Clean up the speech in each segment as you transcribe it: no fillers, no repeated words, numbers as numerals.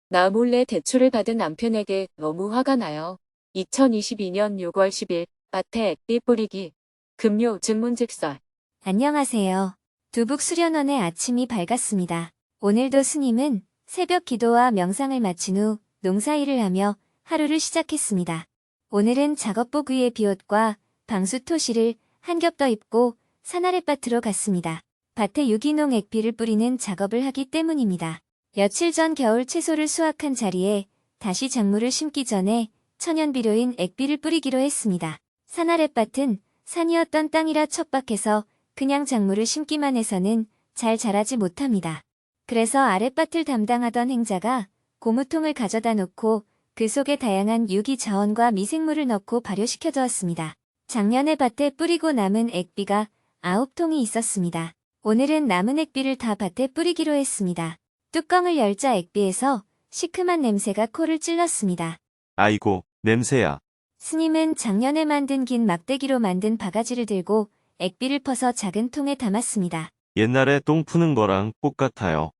나 몰래 대출을 받은 남편에게 너무 화가 나요. 2022년 6월 10일 밭에 액비 뿌리기. 급료 증문즉설. 안녕하세요. 두북 수련원의 아침이 밝았습니다. 오늘도 스님은 새벽 기도와 명상을 마친 후 농사일을 하며 하루를 시작했습니다. 오늘은 작업복 위에 비옷과 방수 토시를 한 겹 더 입고 산아랫밭으로 갔습니다. 밭에 유기농 액비를 뿌리는 작업을 하기 때문입니다. 며칠 전 겨울 채소를 수확한 자리에 다시 작물을 심기 전에 천연비료인 액비를 뿌리기로 했습니다. 산아랫밭은 산이었던 땅이라 척박해서 그냥 작물을 심기만 해서는 잘 자라지 못합니다. 그래서 아랫밭을 담당하던 행자가 고무통을 가져다 놓고 그 속에 다양한 유기 자원과 미생물을 넣고 발효시켜 두었습니다. 작년에 밭에 뿌리고 남은 액비가 9통이 있었습니다. 오늘은 남은 액비를 다 밭에 뿌리기로 했습니다. 뚜껑을 열자 액비에서 시큼한 냄새가 코를 찔렀습니다. 아이고, 냄새야. 스님은 작년에 만든 긴 막대기로 만든 바가지를 들고 액비를 퍼서 작은 통에 담았습니다. 옛날에 똥 푸는 거랑 똑같아요.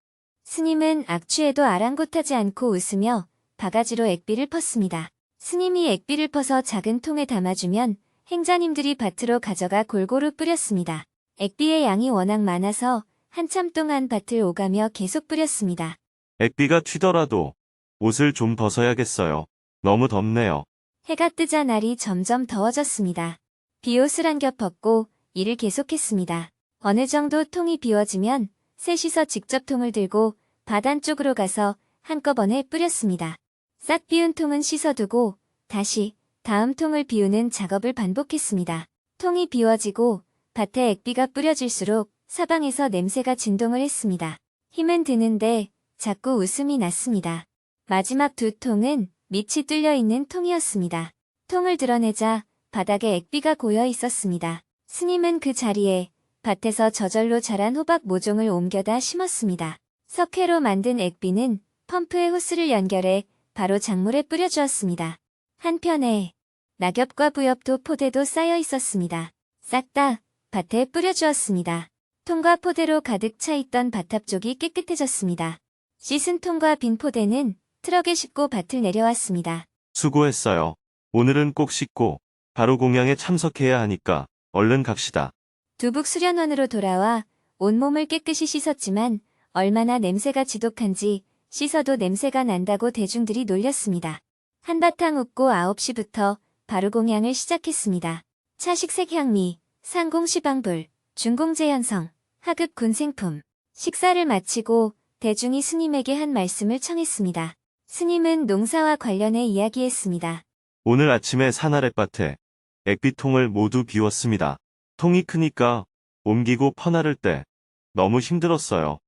스님은 악취에도 아랑곳하지 않고 웃으며 바가지로 액비를 펐습니다. 스님이 액비를 퍼서 작은 통에 담아주면 행자님들이 밭으로 가져가 골고루 뿌렸습니다. 액비의 양이 워낙 많아서 한참 동안 밭을 오가며 계속 뿌렸습니다. 액비가 튀더라도 옷을 좀 벗어야겠어요. 너무 덥네요. 해가 뜨자 날이 점점 더워졌습니다. 비옷을 한 겹 벗고 일을 계속했습니다. 어느 정도 통이 비워지면 셋이서 직접 통을 들고 밭 안쪽으로 가서 한꺼번에 뿌렸습니다. 싹 비운 통은 씻어두고 다시 다음 통을 비우는 작업을 반복했습니다. 통이 비워지고 밭에 액비가 뿌려질수록 사방에서 냄새가 진동을 했습니다. 힘은 드는데 자꾸 웃음이 났습니다. 마지막 두 통은 밑이 뚫려 있는 통이었습니다. 통을 드러내자 바닥에 액비가 고여 있었습니다. 스님은 그 자리에 밭에서 저절로 자란 호박 모종을 옮겨다 심었습니다. 석회로 만든 액비는 펌프에 호스를 연결해 바로 작물에 뿌려주었습니다. 한편에 낙엽과 부엽도 포대도 쌓여 있었습니다. 싹 다 밭에 뿌려주었습니다. 통과 포대로 가득 차 있던 밭 앞쪽이 깨끗해졌습니다. 씻은 통과 빈 포대는 트럭에 싣고 밭을 내려왔습니다. 수고했어요. 오늘은 꼭 씻고 바로 공양에 참석해야 하니까 얼른 갑시다. 두북 수련원으로 돌아와 온몸을 깨끗이 씻었지만 얼마나 냄새가 지독한지 씻어도 냄새가 난다고 대중들이 놀렸습니다. 한바탕 웃고 9시부터 바로 공양을 시작했습니다. 차식색 향미, 상공시방불, 중공재현성, 하급 군생품. 식사를 마치고 대중이 스님에게 한 말씀을 청했습니다. 스님은 농사와 관련해 이야기했습니다. 오늘 아침에 산아랫밭에 액비통을 모두 비웠습니다. 통이 크니까 옮기고 퍼나를 때 너무 힘들었어요.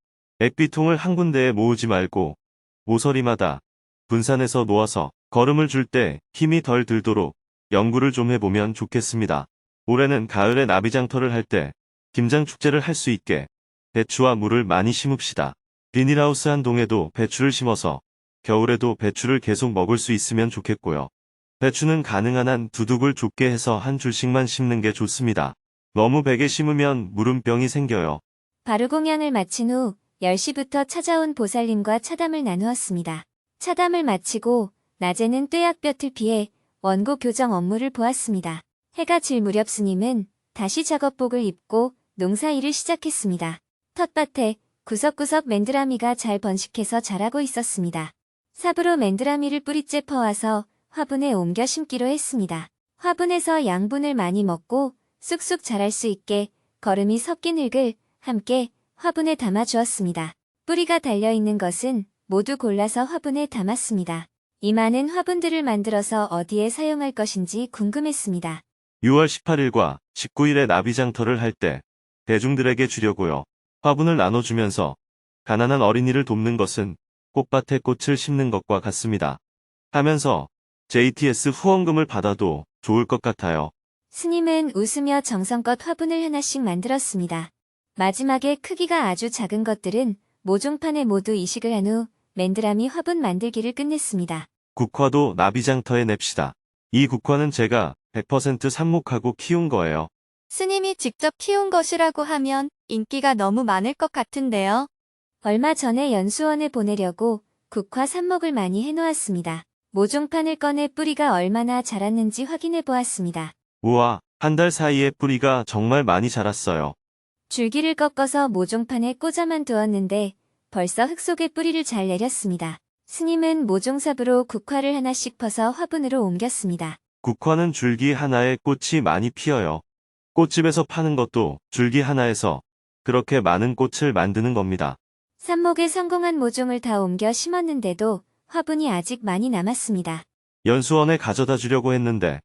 액비통을 한 군데에 모으지 말고 모서리마다 분산해서 놓아서 걸음을 줄 때 힘이 덜 들도록 연구를 좀 해보면 좋겠습니다. 올해는 가을에 나비장터를 할 때 김장축제를 할 수 있게 배추와 물을 많이 심읍시다. 비닐하우스 한 동에도 배추를 심어서 겨울에도 배추를 계속 먹을 수 있으면 좋겠고요. 배추는 가능한 한 두둑을 좁게 해서 한 줄씩만 심는 게 좋습니다. 너무 베게 심으면 무름병이 생겨요. 바로 공양을 마친 후 10시부터 찾아온 보살님과 차담을 나누었습니다. 차담을 마치고 낮에는 뙤약볕을 피해 원고 교정 업무를 보았습니다. 해가 질 무렵 스님은 다시 작업복을 입고 농사일을 시작했습니다. 텃밭에 구석구석 맨드라미가 잘 번식해서 자라고 있었습니다. 삽으로 맨드라미를 뿌리째 퍼와서 화분에 옮겨 심기로 했습니다. 화분에서 양분을 많이 먹고 쑥쑥 자랄 수 있게 거름이 섞인 흙을 함께 화분에 담아 주었습니다. 뿌리가 달려있는 것은 모두 골라서 화분에 담았습니다. 이 많은 화분들을 만들어서 어디에 사용할 것인지 궁금했습니다. 6월 18일과 19일에 나비장터를 할 때 대중들에게 주려고요. 화분을 나눠주면서 가난한 어린이를 돕는 것은 꽃밭에 꽃을 심는 것과 같습니다. 하면서 JTS 후원금을 받아도 좋을 것 같아요. 스님은 웃으며 정성껏 화분을 하나씩 만들었습니다. 마지막에 크기가 아주 작은 것들은 모종판에 모두 이식을 한 후 맨드라미 화분 만들기를 끝냈습니다. 국화도 나비장터에 냅시다. 이 국화는 제가 100% 삽목하고 키운 거예요. 스님이 직접 키운 것이라고 하면 인기가 너무 많을 것 같은데요. 얼마 전에 연수원에 보내려고 국화 삽목을 많이 해놓았습니다. 모종판을 꺼내 뿌리가 얼마나 자랐는지 확인해 보았습니다. 우와, 한 달 사이에 뿌리가 정말 많이 자랐어요. 줄기를 꺾어서 모종판에 꽂아만 두었는데 벌써 흙 속에 뿌리를 잘 내렸습니다. 스님은 모종삽으로 국화를 하나씩 퍼서 화분으로 옮겼습니다. 국화는 줄기 하나에 꽃이 많이 피어요. 꽃집에서 파는 것도 줄기 하나에서 그렇게 많은 꽃을 만드는 겁니다. 삽목에 성공한 모종을 다 옮겨 심었는데도 화분이 아직 많이 남았습니다. 연수원에 가져다 주려고 했는데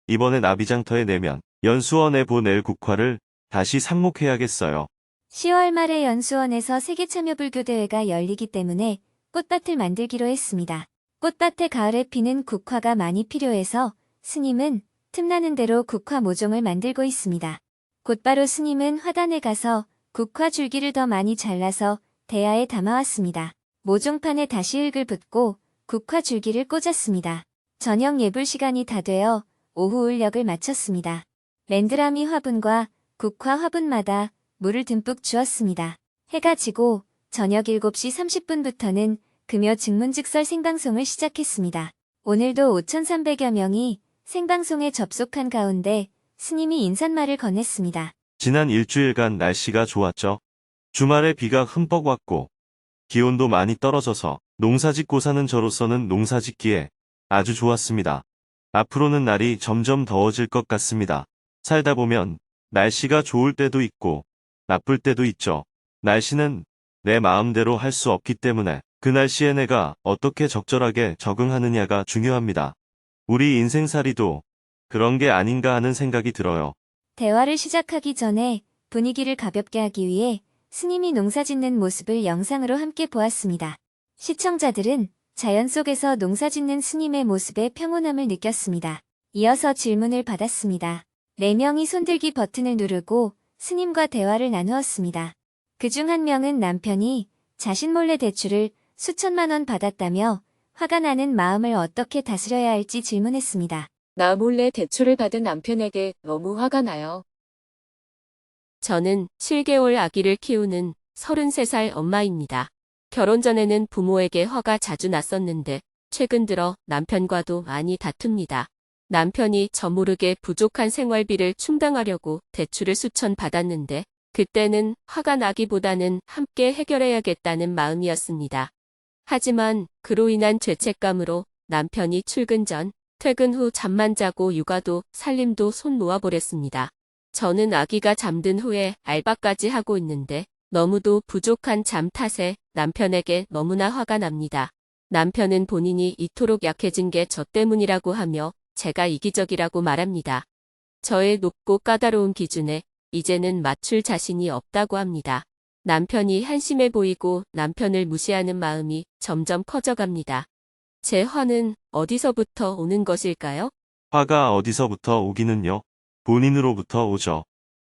이번에 나비장터에 내면 연수원에 보낼 국화를 다시 삽목해야겠어요. 10월 말에 연수원에서 세계참여불교대회가 열리기 때문에 꽃밭을 만들기로 했습니다. 꽃밭에 가을에 피는 국화가 많이 필요해서 스님은 틈나는 대로 국화 모종을 만들고 있습니다. 곧바로 스님은 화단에 가서 국화 줄기를 더 많이 잘라서 대야에 담아왔습니다. 모종판에 다시 흙을 붓고 국화 줄기를 꽂았습니다. 저녁 예불 시간이 다 되어 오후 울력을 마쳤습니다. 맨드라미 화분과 국화 화분마다 물을 듬뿍 주었습니다. 해가 지고 저녁 7시 30분부터는 금요 증문즉설 생방송을 시작했습니다. 오늘도 5,300여 명이 생방송에 접속한 가운데 스님이 인사말을 건넸습니다. 지난 일주일간 날씨가 좋았죠. 주말에 비가 흠뻑 왔고 기온도 많이 떨어져서 농사짓고 사는 저로서는 농사짓기에 아주 좋았습니다. 앞으로는 날이 점점 더워질 것 같습니다. 살다 보면 날씨가 좋을 때도 있고 나쁠 때도 있죠. 날씨는 내 마음대로 할 수 없기 때문에 그 날씨에 내가 어떻게 적절하게 적응하느냐가 중요합니다. 우리 인생살이도 그런 게 아닌가 하는 생각이 들어요. 대화를 시작하기 전에 분위기를 가볍게 하기 위해 스님이 농사짓는 모습을 영상으로 함께 보았습니다. 시청자들은 자연 속에서 농사짓는 스님의 모습에 평온함을 느꼈습니다. 이어서 질문을 받았습니다. 4명이 손들기 버튼을 누르고 스님과 대화를 나누었습니다. 그중 한 명은 남편이 자신 몰래 대출을 수천만 원 받았다며 화가 나는 마음을 어떻게 다스려야 할지 질문했습니다. 나 몰래 대출을 받은 남편에게 너무 화가 나요. 저는 7개월 아기를 키우는 33살 엄마입니다. 결혼 전에는 부모에게 화가 자주 났었는데 최근 들어 남편과도 많이 다툽니다. 남편이 저 모르게 부족한 생활비를 충당하려고 대출을 수천 받았는데 그때는 화가 나기보다는 함께 해결해야겠다는 마음이었습니다. 하지만 그로 인한 죄책감으로 남편이 출근 전, 퇴근 후 잠만 자고 육아도 살림도 손 놓아버렸습니다. 저는 아기가 잠든 후에 알바까지 하고 있는데 너무도 부족한 잠 탓에 남편에게 너무나 화가 납니다. 남편은 본인이 이토록 약해진 게 저 때문이라고 하며 제가 이기적이라고 말합니다. 저의 높고 까다로운 기준에 이제는 맞출 자신이 없다고 합니다. 남편이 한심해 보이고 남편을 무시하는 마음이 점점 커져갑니다. 제 화는 어디서부터 오는 것일까요? 화가 어디서부터 오기는요? 본인으로부터 오죠.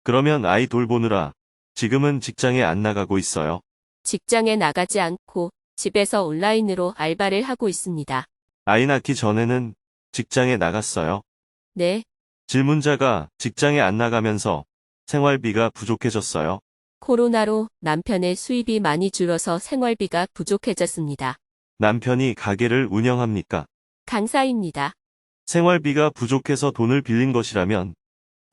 그러면 아이 돌보느라 지금은 직장에 안 나가고 있어요. 직장에 나가지 않고 집에서 온라인으로 알바를 하고 있습니다. 아이 낳기 전에는 직장에 나갔어요. 네, 질문자가 직장에 안 나가면서 생활비가 부족해졌어요. 코로나로 남편의 수입이 많이 줄어서 생활비가 부족해졌습니다. 남편이 가게를 운영합니까? 강사입니다. 생활비가 부족해서 돈을 빌린 것이라면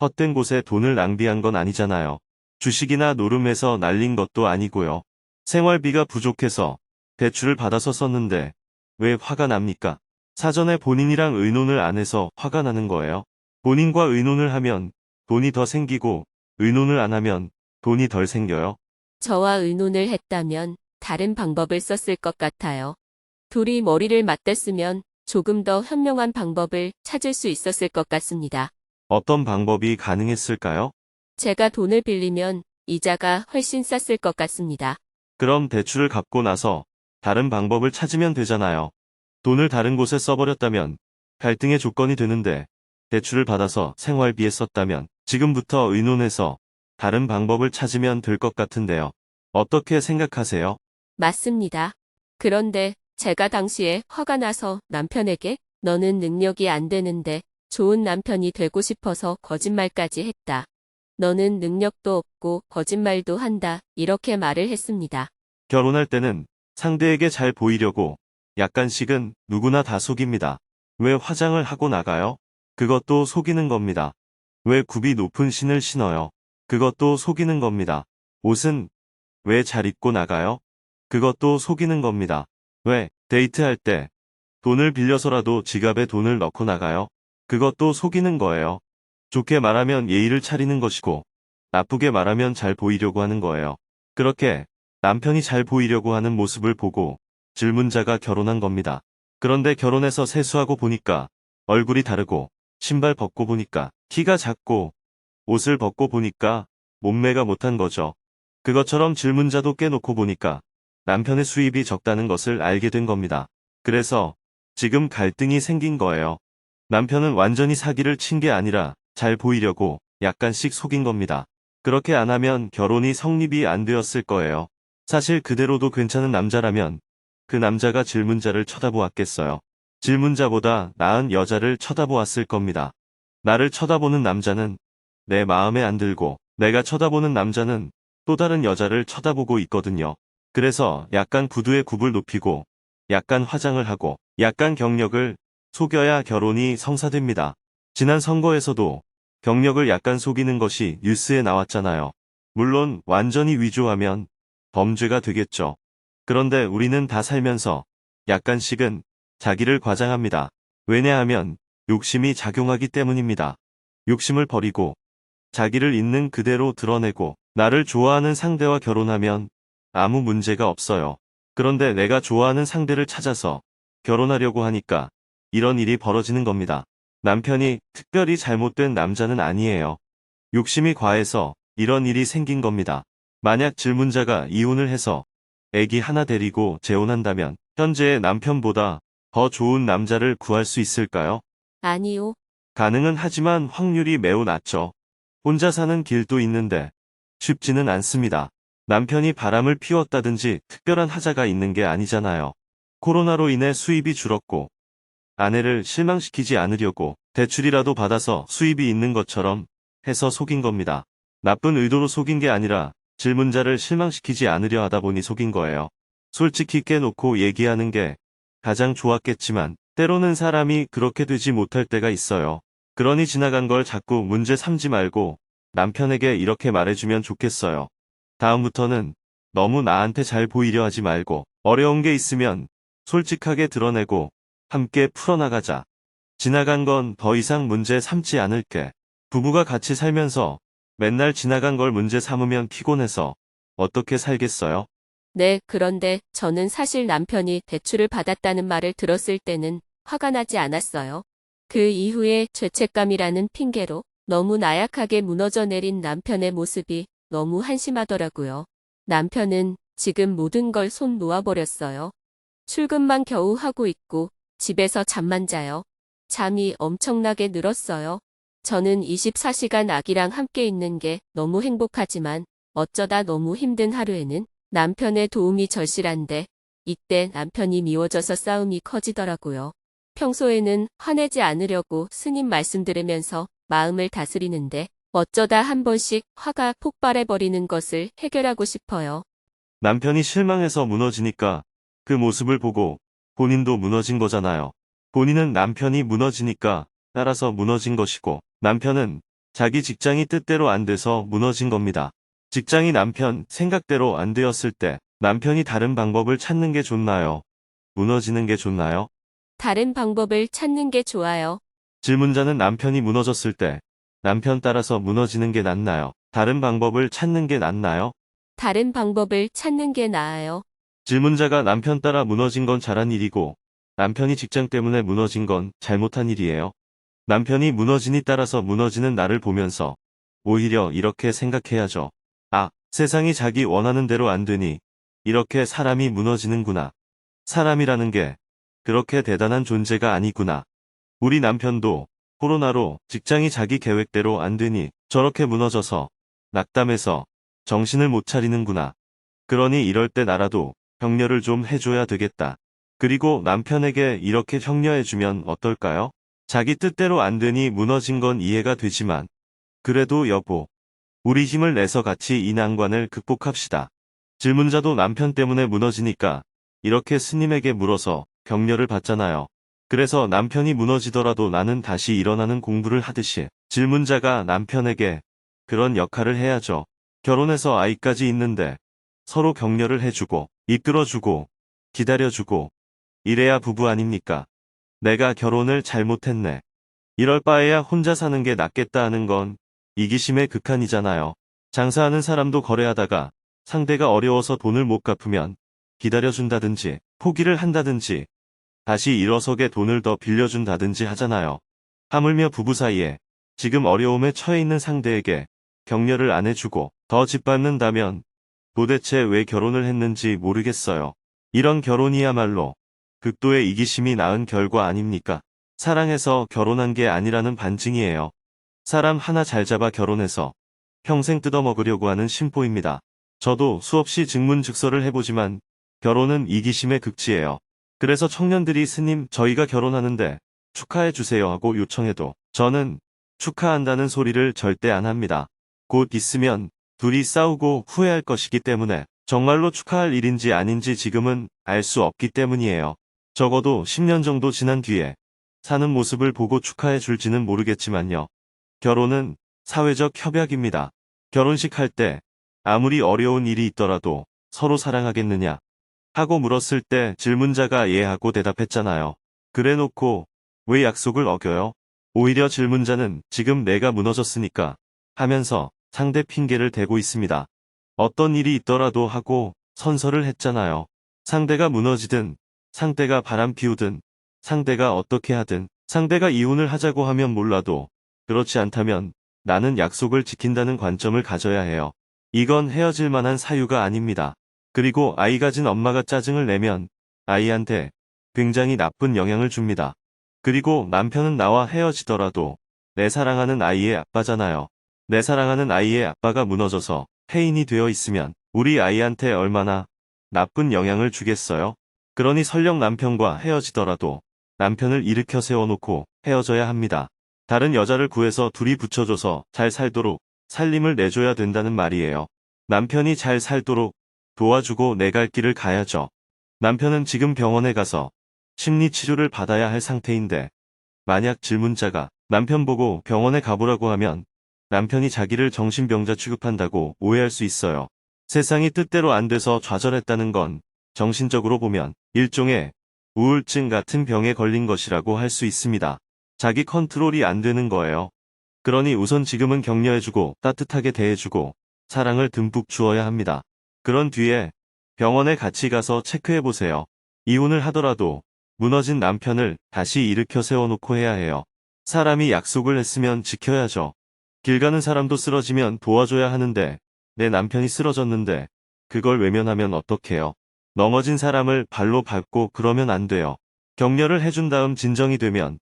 헛된 곳에 돈을 낭비한 건 아니잖아요. 주식이나 노름해서 날린 것도 아니고요. 생활비가 부족해서 대출을 받아서 썼는데 왜 화가 납니까? 사전에 본인이랑 의논을 안 해서 화가 나는 거예요. 본인과 의논을 하면 돈이 더 생기고 의논을 안 하면 돈이 덜 생겨요. 저와 의논을 했다면 다른 방법을 썼을 것 같아요. 둘이 머리를 맞댔으면 조금 더 현명한 방법을 찾을 수 있었을 것 같습니다. 어떤 방법이 가능했을까요? 제가 돈을 빌리면 이자가 훨씬 쌌을 것 같습니다. 그럼 대출을 갚고 나서 다른 방법을 찾으면 되잖아요. 돈을 다른 곳에 써버렸다면 갈등의 조건이 되는데 대출을 받아서 생활비에 썼다면 지금부터 의논해서 다른 방법을 찾으면 될 것 같은데요. 어떻게 생각하세요? 맞습니다. 그런데 제가 당시에 화가 나서 남편에게 너는 능력이 안 되는데 좋은 남편이 되고 싶어서 거짓말까지 했다. 너는 능력도 없고 거짓말도 한다. 이렇게 말을 했습니다. 결혼할 때는 상대에게 잘 보이려고 약간씩은 누구나 다 속입니다. 왜 화장을 하고 나가요? 그것도 속이는 겁니다. 왜 굽이 높은 신을 신어요? 그것도 속이는 겁니다. 옷은 왜 잘 입고 나가요? 그것도 속이는 겁니다. 왜 데이트할 때 돈을 빌려서라도 지갑에 돈을 넣고 나가요? 그것도 속이는 거예요. 좋게 말하면 예의를 차리는 것이고 나쁘게 말하면 잘 보이려고 하는 거예요. 그렇게 남편이 잘 보이려고 하는 모습을 보고 질문자가 결혼한 겁니다. 그런데 결혼해서 세수하고 보니까 얼굴이 다르고 신발 벗고 보니까 키가 작고 옷을 벗고 보니까 몸매가 못한 거죠. 그것처럼 질문자도 깨놓고 보니까 남편의 수입이 적다는 것을 알게 된 겁니다. 그래서 지금 갈등이 생긴 거예요. 남편은 완전히 사기를 친 게 아니라 잘 보이려고 약간씩 속인 겁니다. 그렇게 안 하면 결혼이 성립이 안 되었을 거예요. 사실 그대로도 괜찮은 남자라면 그 남자가 질문자를 쳐다보았겠어요. 질문자보다 나은 여자를 쳐다보았을 겁니다. 나를 쳐다보는 남자는 내 마음에 안 들고 내가 쳐다보는 남자는 또 다른 여자를 쳐다보고 있거든요. 그래서 약간 구두의 굽을 높이고 약간 화장을 하고 약간 경력을 속여야 결혼이 성사됩니다. 지난 선거에서도 경력을 약간 속이는 것이 뉴스에 나왔잖아요. 물론 완전히 위조하면 범죄가 되겠죠. 그런데 우리는 다 살면서 약간씩은 자기를 과장합니다. 왜냐하면 욕심이 작용하기 때문입니다. 욕심을 버리고 자기를 있는 그대로 드러내고 나를 좋아하는 상대와 결혼하면 아무 문제가 없어요. 그런데 내가 좋아하는 상대를 찾아서 결혼하려고 하니까 이런 일이 벌어지는 겁니다. 남편이 특별히 잘못된 남자는 아니에요. 욕심이 과해서 이런 일이 생긴 겁니다. 만약 질문자가 이혼을 해서 애기 하나 데리고 재혼한다면 현재의 남편보다 더 좋은 남자를 구할 수 있을까요? 아니요. 가능은 하지만 확률이 매우 낮죠. 혼자 사는 길도 있는데 쉽지는 않습니다. 남편이 바람을 피웠다든지 특별한 하자가 있는 게 아니잖아요. 코로나로 인해 수입이 줄었고 아내를 실망시키지 않으려고 대출이라도 받아서 수입이 있는 것처럼 해서 속인 겁니다. 나쁜 의도로 속인 게 아니라 질문자를 실망시키지 않으려 하다 보니 속인 거예요. 솔직히 깨놓고 얘기하는 게 가장 좋았겠지만 때로는 사람이 그렇게 되지 못할 때가 있어요. 그러니 지나간 걸 자꾸 문제 삼지 말고 남편에게 이렇게 말해주면 좋겠어요. 다음부터는 너무 나한테 잘 보이려 하지 말고 어려운 게 있으면 솔직하게 드러내고 함께 풀어나가자. 지나간 건 더 이상 문제 삼지 않을게. 부부가 같이 살면서 맨날 지나간 걸 문제 삼으면 피곤해서 어떻게 살겠어요? 네, 그런데 저는 사실 남편이 대출을 받았다는 말을 들었을 때는 화가 나지 않았어요. 그 이후에 죄책감이라는 핑계로 너무 나약하게 무너져 내린 남편의 모습이 너무 한심하더라고요. 남편은 지금 모든 걸 손 놓아버렸어요. 출근만 겨우 하고 있고 집에서 잠만 자요. 잠이 엄청나게 늘었어요. 저는 24시간 아기랑 함께 있는 게 너무 행복하지만 어쩌다 너무 힘든 하루에는 남편의 도움이 절실한데 이때 남편이 미워져서 싸움이 커지더라고요. 평소에는 화내지 않으려고 스님 말씀 들으면서 마음을 다스리는데 어쩌다 한 번씩 화가 폭발해버리는 것을 해결하고 싶어요. 남편이 실망해서 무너지니까 그 모습을 보고 본인도 무너진 거잖아요. 본인은 남편이 무너지니까 따라서 무너진 것이고 남편은 자기 직장이 뜻대로 안 돼서 무너진 겁니다. 직장이 남편 생각대로 안 되었을 때 남편이 다른 방법을 찾는 게 좋나요? 무너지는 게 좋나요? 다른 방법을 찾는 게 좋아요. 질문자는 남편이 무너졌을 때 남편 따라서 무너지는 게 낫나요? 다른 방법을 찾는 게 낫나요? 다른 방법을 찾는 게 나아요. 질문자가 남편 따라 무너진 건 잘한 일이고 남편이 직장 때문에 무너진 건 잘못한 일이에요. 남편이 무너지니 따라서 무너지는 나를 보면서 오히려 이렇게 생각해야죠. 아, 세상이 자기 원하는 대로 안 되니 이렇게 사람이 무너지는구나. 사람이라는 게 그렇게 대단한 존재가 아니구나. 우리 남편도 코로나로 직장이 자기 계획대로 안 되니 저렇게 무너져서 낙담해서 정신을 못 차리는구나. 그러니 이럴 때 나라도 격려를 좀 해줘야 되겠다. 그리고 남편에게 이렇게 격려해주면 어떨까요? 자기 뜻대로 안 되니 무너진 건 이해가 되지만 그래도 여보, 우리 힘을 내서 같이 이 난관을 극복합시다. 질문자도 남편 때문에 무너지니까 이렇게 스님에게 물어서 격려를 받잖아요. 그래서 남편이 무너지더라도 나는 다시 일어나는 공부를 하듯이 질문자가 남편에게 그런 역할을 해야죠. 결혼해서 아이까지 있는데 서로 격려를 해주고 이끌어주고 기다려주고 이래야 부부 아닙니까? 내가 결혼을 잘못했네. 이럴 바에야 혼자 사는 게 낫겠다 하는 건 이기심의 극한이잖아요. 장사하는 사람도 거래하다가 상대가 어려워서 돈을 못 갚으면 기다려준다든지 포기를 한다든지 다시 일어서게 돈을 더 빌려준다든지 하잖아요. 하물며 부부 사이에 지금 어려움에 처해 있는 상대에게 격려를 안 해주고 더 짓밟는다면 도대체 왜 결혼을 했는지 모르겠어요. 이런 결혼이야말로 극도의 이기심이 낳은 결과 아닙니까? 사랑해서 결혼한 게 아니라는 반증이에요. 사람 하나 잘 잡아 결혼해서 평생 뜯어먹으려고 하는 심보입니다. 저도 수없이 증문즉서를 해보지만 결혼은 이기심의 극치예요. 그래서 청년들이 스님 저희가 결혼하는데 축하해주세요 하고 요청해도 저는 축하한다는 소리를 절대 안 합니다. 곧 있으면 둘이 싸우고 후회할 것이기 때문에 정말로 축하할 일인지 아닌지 지금은 알 수 없기 때문이에요. 적어도 10년 정도 지난 뒤에 사는 모습을 보고 축하해 줄지는 모르겠지만요. 결혼은 사회적 협약입니다. 결혼식 할 때 아무리 어려운 일이 있더라도 서로 사랑하겠느냐 하고 물었을 때 질문자가 예 하고 대답했잖아요. 그래 놓고 왜 약속을 어겨요? 오히려 질문자는 지금 내가 무너졌으니까 하면서 상대 핑계를 대고 있습니다. 어떤 일이 있더라도 하고 선서를 했잖아요. 상대가 무너지든 상대가 바람 피우든 상대가 어떻게 하든 상대가 이혼을 하자고 하면 몰라도 그렇지 않다면 나는 약속을 지킨다는 관점을 가져야 해요. 이건 헤어질 만한 사유가 아닙니다. 그리고 아이 가진 엄마가 짜증을 내면 아이한테 굉장히 나쁜 영향을 줍니다. 그리고 남편은 나와 헤어지더라도 내 사랑하는 아이의 아빠잖아요. 내 사랑하는 아이의 아빠가 무너져서 폐인이 되어 있으면 우리 아이한테 얼마나 나쁜 영향을 주겠어요? 그러니 설령 남편과 헤어지더라도 남편을 일으켜 세워놓고 헤어져야 합니다. 다른 여자를 구해서 둘이 붙여줘서 잘 살도록 살림을 내줘야 된다는 말이에요. 남편이 잘 살도록 도와주고 내 갈 길을 가야죠. 남편은 지금 병원에 가서 심리치료를 받아야 할 상태인데 만약 질문자가 남편 보고 병원에 가보라고 하면 남편이 자기를 정신병자 취급한다고 오해할 수 있어요. 세상이 뜻대로 안 돼서 좌절했다는 건 정신적으로 보면 일종의 우울증 같은 병에 걸린 것이라고 할 수 있습니다. 자기 컨트롤이 안 되는 거예요. 그러니 우선 지금은 격려해주고 따뜻하게 대해주고 사랑을 듬뿍 주어야 합니다. 그런 뒤에 병원에 같이 가서 체크해보세요. 이혼을 하더라도 무너진 남편을 다시 일으켜 세워놓고 해야 해요. 사람이 약속을 했으면 지켜야죠. 길 가는 사람도 쓰러지면 도와줘야 하는데 내 남편이 쓰러졌는데 그걸 외면하면 어떡해요. 넘어진 사람을 발로 밟고 그러면 안 돼요. 격려를 해준 다음 진정이 되면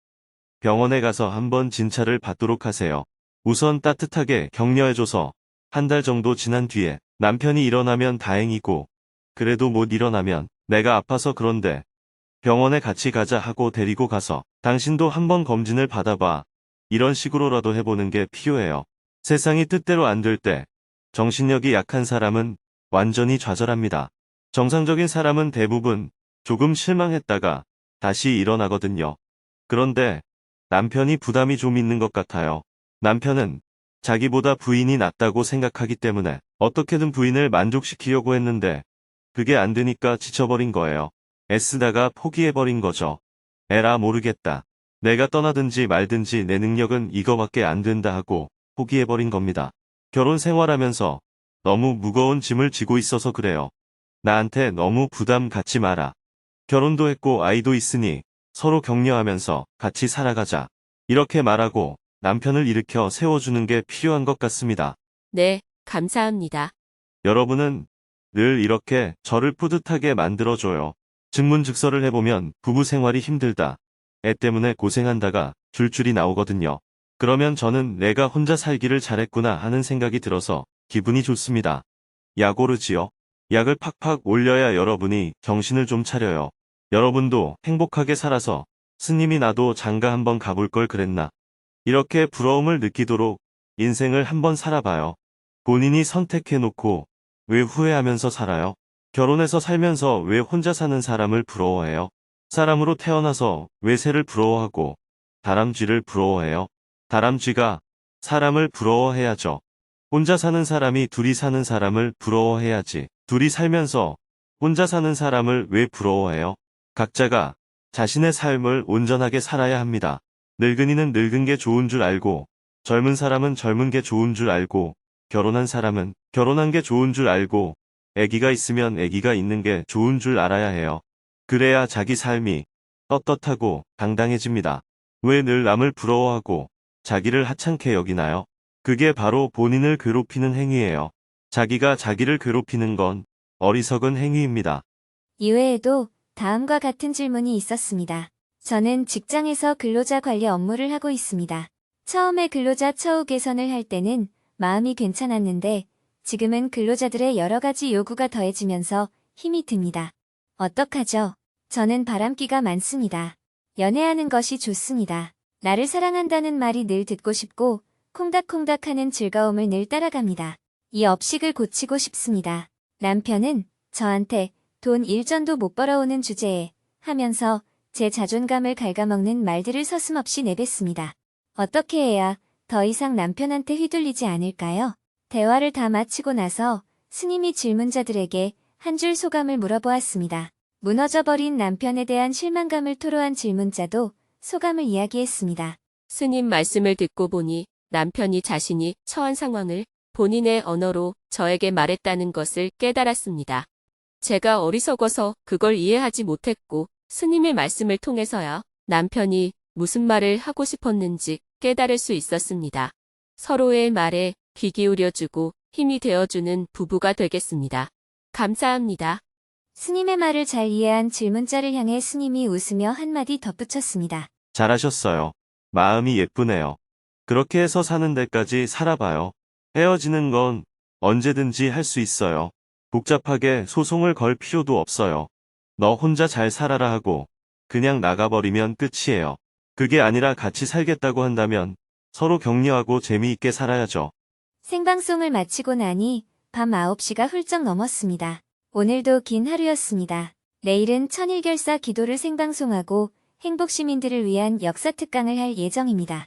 병원에 가서 한번 진찰을 받도록 하세요. 우선 따뜻하게 격려해줘서 한 달 정도 지난 뒤에 남편이 일어나면 다행이고 그래도 못 일어나면 내가 아파서 그런데 병원에 같이 가자 하고 데리고 가서 당신도 한번 검진을 받아봐. 이런 식으로라도 해보는 게 필요해요. 세상이 뜻대로 안 될 때 정신력이 약한 사람은 완전히 좌절합니다. 정상적인 사람은 대부분 조금 실망했다가 다시 일어나거든요. 그런데 남편이 부담이 좀 있는 것 같아요. 남편은 자기보다 부인이 낫다고 생각하기 때문에 어떻게든 부인을 만족시키려고 했는데 그게 안 되니까 지쳐버린 거예요. 애쓰다가 포기해버린 거죠. 에라 모르겠다. 내가 떠나든지 말든지 내 능력은 이거밖에 안 된다 하고 포기해버린 겁니다. 결혼 생활하면서 너무 무거운 짐을 지고 있어서 그래요. 나한테 너무 부담 갖지 마라. 결혼도 했고 아이도 있으니 서로 격려하면서 같이 살아가자. 이렇게 말하고 남편을 일으켜 세워주는 게 필요한 것 같습니다. 네, 감사합니다. 여러분은 늘 이렇게 저를 뿌듯하게 만들어줘요. 증문즉서를 해보면 부부 생활이 힘들다. 애 때문에 고생한다가 줄줄이 나오거든요. 그러면 저는 내가 혼자 살기를 잘했구나 하는 생각이 들어서 기분이 좋습니다. 야고르지요. 약을 팍팍 올려야 여러분이 정신을 좀 차려요. 여러분도 행복하게 살아서 스님이 나도 장가 한번 가볼 걸 그랬나. 이렇게 부러움을 느끼도록 인생을 한번 살아봐요. 본인이 선택해놓고 왜 후회하면서 살아요? 결혼해서 살면서 왜 혼자 사는 사람을 부러워해요? 사람으로 태어나서 왜 새를 부러워하고 다람쥐를 부러워해요? 다람쥐가 사람을 부러워해야죠. 혼자 사는 사람이 둘이 사는 사람을 부러워해야지. 둘이 살면서 혼자 사는 사람을 왜 부러워해요? 각자가 자신의 삶을 온전하게 살아야 합니다. 늙은이는 늙은 게 좋은 줄 알고, 젊은 사람은 젊은 게 좋은 줄 알고, 결혼한 사람은 결혼한 게 좋은 줄 알고, 아기가 있으면 아기가 있는 게 좋은 줄 알아야 해요. 그래야 자기 삶이 떳떳하고 당당해집니다. 왜 늘 남을 부러워하고 자기를 하찮게 여기나요? 그게 바로 본인을 괴롭히는 행위예요. 자기가 자기를 괴롭히는 건 어리석은 행위입니다. 이외에도 다음과 같은 질문이 있었습니다. 저는 직장에서 근로자 관리 업무를 하고 있습니다. 처음에 근로자 처우 개선을 할 때는 마음이 괜찮았는데 지금은 근로자들의 여러 가지 요구가 더해지면서 힘이 듭니다. 어떡하죠? 저는 바람기가 많습니다. 연애하는 것이 좋습니다. 나를 사랑한다는 말이 늘 듣고 싶고 콩닥콩닥하는 즐거움을 늘 따라갑니다. 이 업식을 고치고 싶습니다. 남편은 저한테 돈 일전도 못 벌어오는 주제에 하면서 제 자존감을 갉아먹는 말들을 서슴없이 내뱉습니다. 어떻게 해야 더 이상 남편한테 휘둘리지 않을까요? 대화를 다 마치고 나서 스님이 질문자들에게 한 줄 소감을 물어보았습니다. 무너져버린 남편에 대한 실망감을 토로한 질문자도 소감을 이야기했습니다. 스님 말씀을 듣고 보니 남편이 자신이 처한 상황을 본인의 언어로 저에게 말했다는 것을 깨달았습니다. 제가 어리석어서 그걸 이해하지 못했고 스님의 말씀을 통해서야 남편이 무슨 말을 하고 싶었는지 깨달을 수 있었습니다. 서로의 말에 귀 기울여주고 힘이 되어주는 부부가 되겠습니다. 감사합니다. 스님의 말을 잘 이해한 질문자를 향해 스님이 웃으며 한마디 덧붙였습니다. 잘하셨어요. 마음이 예쁘네요. 그렇게 해서 사는 데까지 살아봐요. 헤어지는 건 언제든지 할 수 있어요. 복잡하게 소송을 걸 필요도 없어요. 너 혼자 잘 살아라 하고 그냥 나가버리면 끝이에요. 그게 아니라 같이 살겠다고 한다면 서로 격려하고 재미있게 살아야죠. 생방송을 마치고 나니 밤 9시가 훌쩍 넘었습니다. 오늘도 긴 하루였습니다. 내일은 천일결사 기도를 생방송하고 행복시민들을 위한 역사 특강을 할 예정입니다.